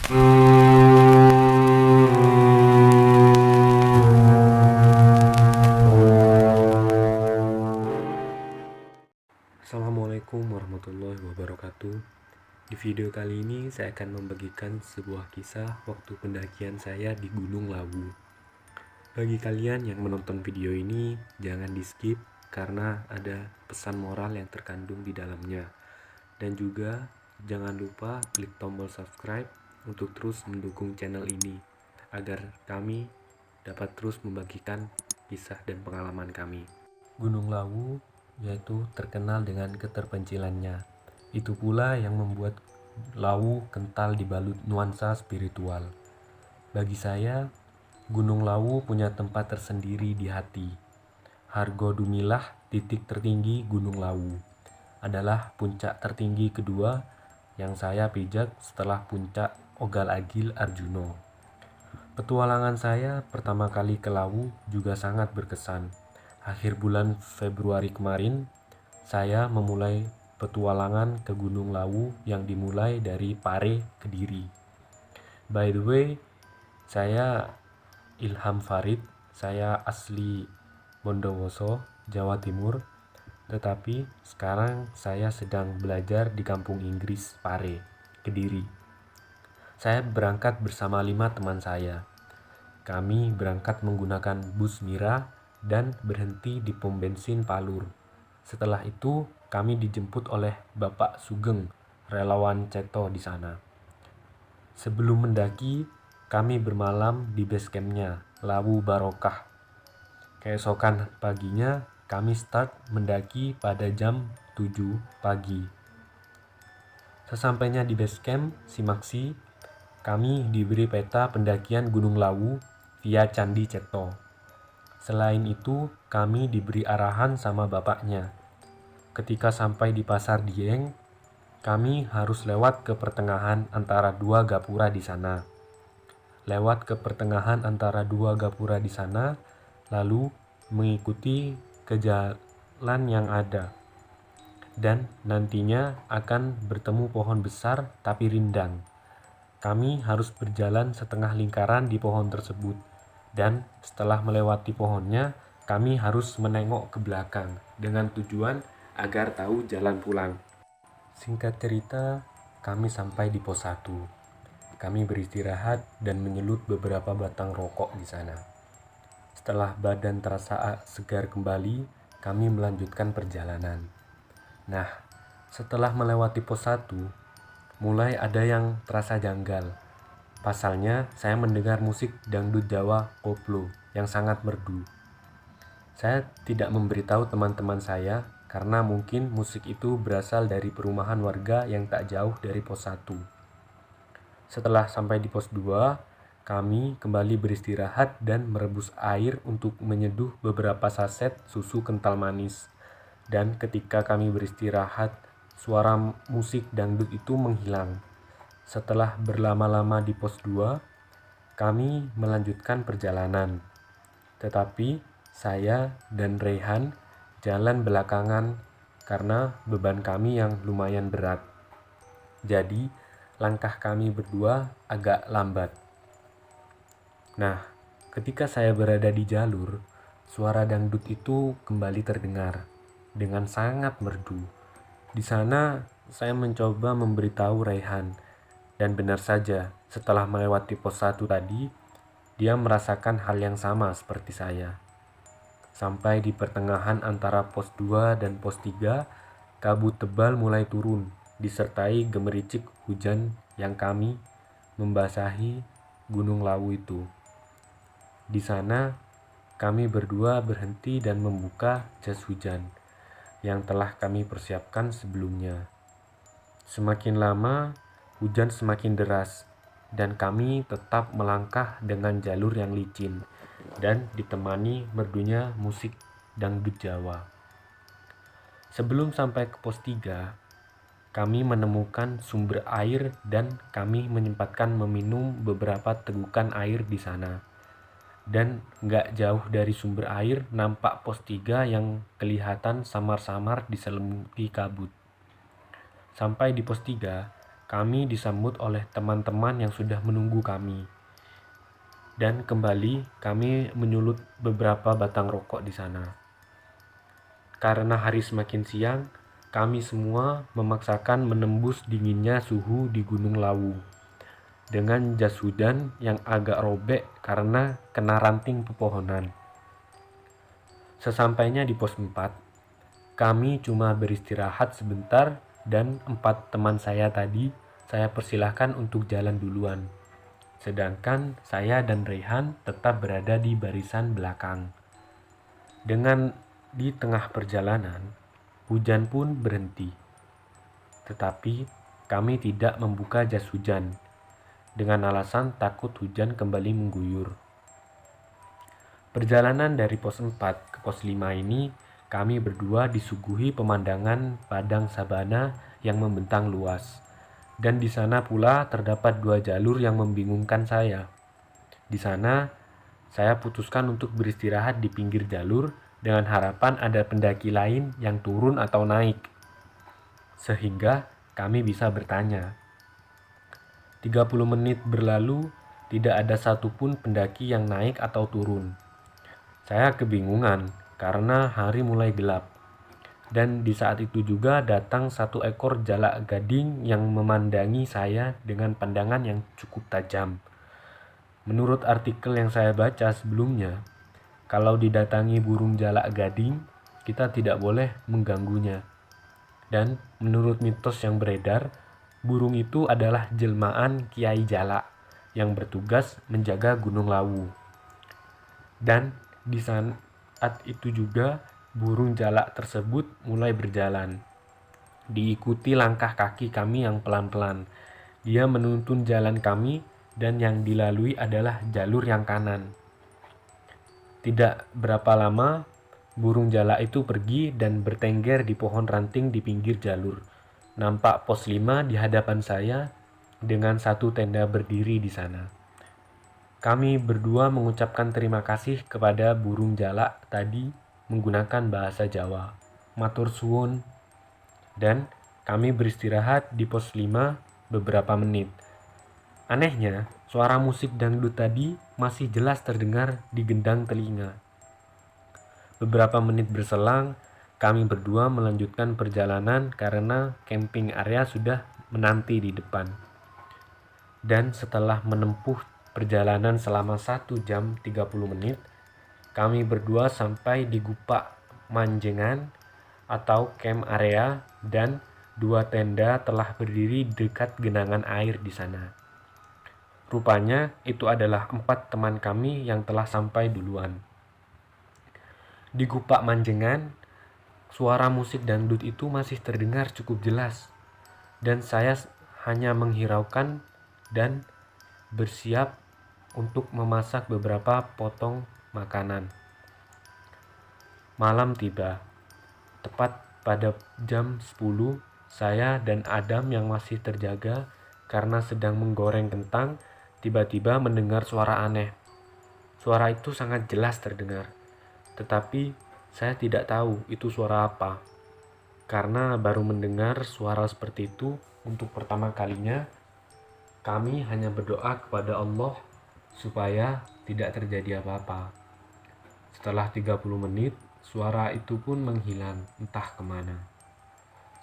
Assalamualaikum warahmatullahi wabarakatuh. Di video kali ini saya akan membagikan sebuah kisah waktu pendakian saya di Gunung Lawu. Bagi kalian yang menonton video ini, jangan di skip karena ada pesan moral yang terkandung di dalamnya. Dan juga jangan lupa klik tombol subscribe untuk terus mendukung channel ini agar kami dapat terus membagikan kisah dan pengalaman kami. Gunung Lawu yaitu terkenal dengan keterpencilannya. Itu pula yang membuat Lawu kental dibalut nuansa spiritual. Bagi saya, Gunung Lawu punya tempat tersendiri di hati. Hargo Dumilah, titik tertinggi Gunung Lawu, adalah puncak tertinggi kedua yang saya pijak setelah puncak Ogal Agil Arjuno. Petualangan saya pertama kali ke Lawu juga sangat berkesan. Akhir bulan Februari kemarin, saya memulai petualangan ke Gunung Lawu yang dimulai dari Pare, Kediri. By the way, saya Ilham Farid, saya asli Bondowoso, Jawa Timur, tetapi sekarang saya sedang belajar di kampung Inggris Pare, Kediri. Saya berangkat bersama 5 teman saya. Kami berangkat menggunakan bus Mira dan berhenti di pom bensin Palur. Setelah itu, kami dijemput oleh Bapak Sugeng, relawan Ceto di sana. Sebelum mendaki, kami bermalam di base campnya, Lawu Barokah. Keesokan paginya, kami start mendaki pada jam 7 pagi. Sesampainya di base camp Simaksi, kami diberi peta pendakian Gunung Lawu via Candi Ceto. Selain itu, kami diberi arahan sama bapaknya. Ketika sampai di Pasar Dieng, kami harus lewat ke pertengahan antara 2 gapura di sana. Lewat ke pertengahan antara 2 gapura di sana, lalu mengikuti ke jalan yang ada. Dan nantinya akan bertemu pohon besar tapi rindang. Kami harus berjalan setengah lingkaran di pohon tersebut. Dan setelah melewati pohonnya, kami harus menengok ke belakang dengan tujuan agar tahu jalan pulang. Singkat cerita, kami sampai di pos 1. Kami beristirahat dan menyelut beberapa batang rokok di sana. Setelah badan terasa segar kembali, kami melanjutkan perjalanan. Nah, setelah melewati pos 1, mulai ada yang terasa janggal. Pasalnya, saya mendengar musik dangdut Jawa koplo yang sangat merdu. Saya tidak memberitahu teman-teman saya karena mungkin musik itu berasal dari perumahan warga yang tak jauh dari pos 1. Setelah sampai di pos 2, kami kembali beristirahat dan merebus air untuk menyeduh beberapa saset susu kental manis. Dan ketika kami beristirahat, suara musik dangdut itu menghilang. Setelah berlama-lama di pos 2, kami melanjutkan perjalanan. Tetapi saya dan Rehan jalan belakangan karena beban kami yang lumayan berat. Jadi, langkah kami berdua agak lambat. Nah, ketika saya berada di jalur, suara dangdut itu kembali terdengar dengan sangat merdu. Di sana, saya mencoba memberitahu Rehan. Dan benar saja, setelah melewati pos 1 tadi, dia merasakan hal yang sama seperti saya. Sampai di pertengahan antara pos 2 dan pos 3, kabut tebal mulai turun, disertai gemericik hujan yang kami membasahi Gunung Lawu itu. Di sana, kami berdua berhenti dan membuka jas hujan yang telah kami persiapkan sebelumnya. Semakin lama, hujan semakin deras, dan kami tetap melangkah dengan jalur yang licin dan ditemani merdunya musik dangdut Jawa. Sebelum sampai ke pos 3, kami menemukan sumber air dan kami menyempatkan meminum beberapa tegukan air di sana. Dan gak jauh dari sumber air nampak pos 3 yang kelihatan samar-samar diselimuti kabut. Sampai di pos 3, kami disambut oleh teman-teman yang sudah menunggu kami. Dan kembali kami menyulut beberapa batang rokok di sana. Karena hari semakin siang, kami semua memaksakan menembus dinginnya suhu di Gunung Lawu dengan jas hujan yang agak robek karena kena ranting pepohonan. Sesampainya di pos 4, kami cuma beristirahat sebentar dan 4 teman saya tadi saya persilahkan untuk jalan duluan. Sedangkan saya dan Rehan tetap berada di barisan belakang. Dengan di tengah perjalanan, hujan pun berhenti. Tetapi kami tidak membuka jas hujan dengan alasan takut hujan kembali mengguyur. Perjalanan dari pos 4 ke pos 5 ini, kami berdua disuguhi pemandangan padang sabana yang membentang luas. Dan di sana pula terdapat 2 jalur yang membingungkan saya. Di sana, saya putuskan untuk beristirahat di pinggir jalur dengan harapan ada pendaki lain yang turun atau naik. Sehingga kami bisa bertanya. 30 menit berlalu, tidak ada satupun pendaki yang naik atau turun. Saya kebingungan karena hari mulai gelap. Dan di saat itu juga datang 1 ekor jalak gading yang memandangi saya dengan pandangan yang cukup tajam. Menurut artikel yang saya baca sebelumnya, kalau didatangi burung jalak gading, kita tidak boleh mengganggunya. Dan menurut mitos yang beredar, burung itu adalah jelmaan Kiai Jalak yang bertugas menjaga Gunung Lawu. Dan di saat itu juga burung jalak tersebut mulai berjalan. Diikuti langkah kaki kami yang pelan-pelan. Dia menuntun jalan kami dan yang dilalui adalah jalur yang kanan. Tidak berapa lama, burung jalak itu pergi dan bertengger di pohon ranting di pinggir jalur. Nampak pos 5 di hadapan saya dengan 1 tenda berdiri di sana. Kami berdua mengucapkan terima kasih kepada burung jalak tadi menggunakan bahasa Jawa, matur suwun, dan kami beristirahat di pos 5 beberapa menit. Anehnya, suara musik dangdut tadi masih jelas terdengar di gendang telinga. Beberapa menit berselang, kami berdua melanjutkan perjalanan karena camping area sudah menanti di depan. Dan setelah menempuh perjalanan selama 1 jam 30 menit, kami berdua sampai di Gupak Manjengan atau camp area dan 2 tenda telah berdiri dekat genangan air di sana. Rupanya itu adalah 4 teman kami yang telah sampai duluan. Di Gupak Manjengan, suara musik dangdut itu masih terdengar cukup jelas dan saya hanya menghiraukan dan bersiap untuk memasak beberapa potong makanan. Malam tiba. Tepat pada jam 10, saya dan Adam yang masih terjaga karena sedang menggoreng kentang, tiba-tiba mendengar suara aneh. Suara itu sangat jelas terdengar, tetapi saya tidak tahu itu suara apa. Karena baru mendengar suara seperti itu untuk pertama kalinya, kami hanya berdoa kepada Allah supaya tidak terjadi apa-apa. Setelah 30 menit, suara itu pun menghilang entah kemana.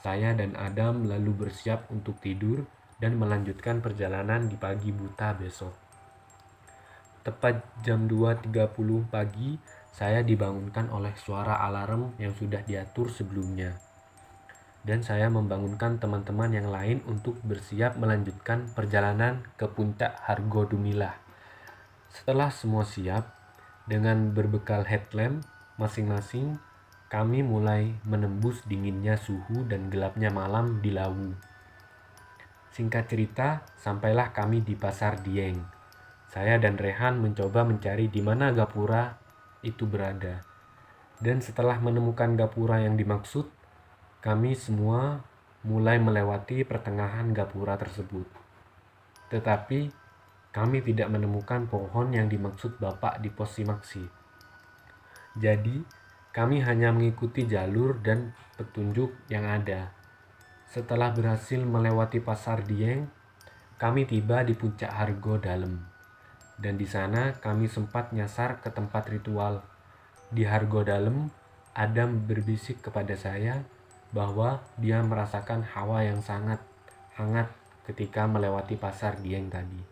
Saya dan Adam lalu bersiap untuk tidur dan melanjutkan perjalanan di pagi buta besok. Tepat jam 2.30 pagi, saya dibangunkan oleh suara alarm yang sudah diatur sebelumnya. Dan saya membangunkan teman-teman yang lain untuk bersiap melanjutkan perjalanan ke puncak Hargodumilah. Setelah semua siap, dengan berbekal headlamp masing-masing, kami mulai menembus dinginnya suhu dan gelapnya malam di Lawu. Singkat cerita, sampailah kami di Pasar Dieng. Saya dan Rehan mencoba mencari di mana gapura itu berada. Dan setelah menemukan gapura yang dimaksud, kami semua mulai melewati pertengahan gapura tersebut. Tetapi kami tidak menemukan pohon yang dimaksud Bapak di pos Simaksi. Jadi, kami hanya mengikuti jalur dan petunjuk yang ada. Setelah berhasil melewati pasar Dieng, kami tiba di puncak Hargo Dalem. Dan di sana kami sempat nyasar ke tempat ritual. Di Hargo Dalem, Adam berbisik kepada saya bahwa dia merasakan hawa yang sangat hangat ketika melewati pasar Dieng tadi.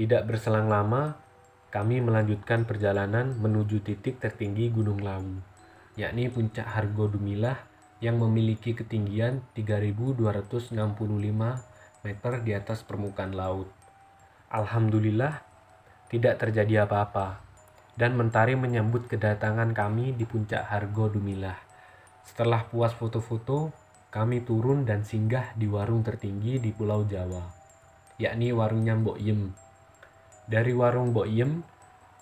Tidak berselang lama, kami melanjutkan perjalanan menuju titik tertinggi Gunung Lawu, yakni puncak Hargo Dumilah yang memiliki ketinggian 3.265 meter di atas permukaan laut. Alhamdulillah, tidak terjadi apa-apa, dan mentari menyambut kedatangan kami di puncak Hargo Dumilah. Setelah puas foto-foto, kami turun dan singgah di warung tertinggi di Pulau Jawa, yakni warungnya Mbok Yem. Dari warung Mbok Yem,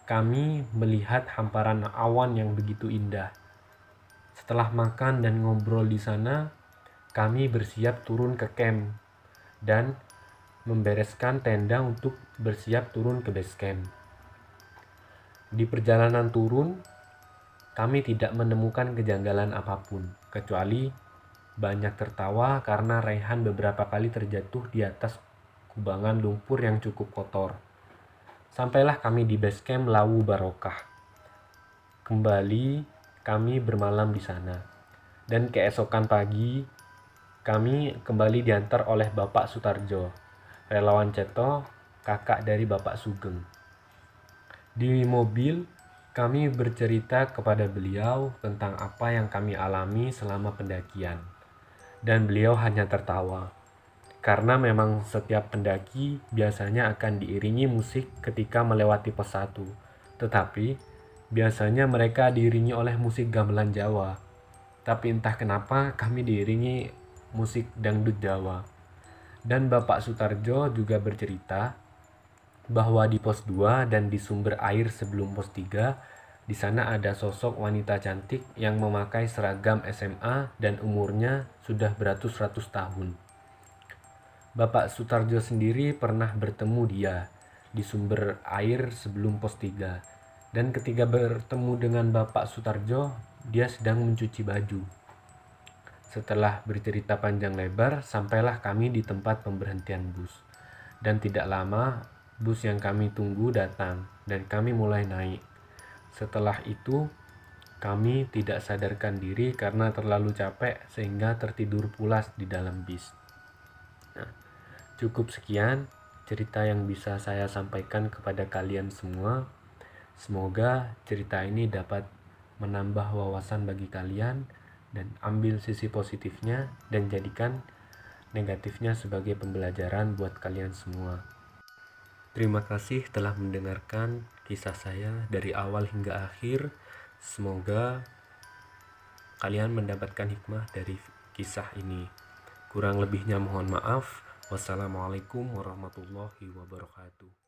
kami melihat hamparan awan yang begitu indah. Setelah makan dan ngobrol di sana, kami bersiap turun ke camp dan membereskan tenda untuk bersiap turun ke base camp. Di perjalanan turun, kami tidak menemukan kejanggalan apapun, kecuali banyak tertawa karena Raihan beberapa kali terjatuh di atas kubangan lumpur yang cukup kotor. Sampailah kami di base camp Lawu Barokah. Kembali kami bermalam di sana. Dan keesokan pagi, kami kembali diantar oleh Bapak Sutarjo, relawan Ceto, kakak dari Bapak Sugeng. Di mobil, kami bercerita kepada beliau tentang apa yang kami alami selama pendakian. Dan beliau hanya tertawa. Karena memang setiap pendaki biasanya akan diiringi musik ketika melewati pos 1. Tetapi biasanya mereka diiringi oleh musik gamelan Jawa. Tapi entah kenapa kami diiringi musik dangdut Jawa. Dan Bapak Sutarjo juga bercerita bahwa di pos 2 dan di sumber air sebelum pos 3, di sana ada sosok wanita cantik yang memakai seragam SMA dan umurnya sudah beratus-ratus tahun. Bapak Sutarjo sendiri pernah bertemu dia di sumber air sebelum pos 3. Dan ketika bertemu dengan Bapak Sutarjo, dia sedang mencuci baju. Setelah bercerita panjang lebar, sampailah kami di tempat pemberhentian bus. Dan tidak lama, bus yang kami tunggu datang dan kami mulai naik. Setelah itu, kami tidak sadarkan diri karena terlalu capek sehingga tertidur pulas di dalam bis. Nah, cukup sekian cerita yang bisa saya sampaikan kepada kalian semua. Semoga cerita ini dapat menambah wawasan bagi kalian dan ambil sisi positifnya dan jadikan negatifnya sebagai pembelajaran buat kalian semua. Terima kasih telah mendengarkan kisah saya dari awal hingga akhir. Semoga kalian mendapatkan hikmah dari kisah ini. Kurang lebihnya mohon maaf. Wassalamualaikum warahmatullahi wabarakatuh.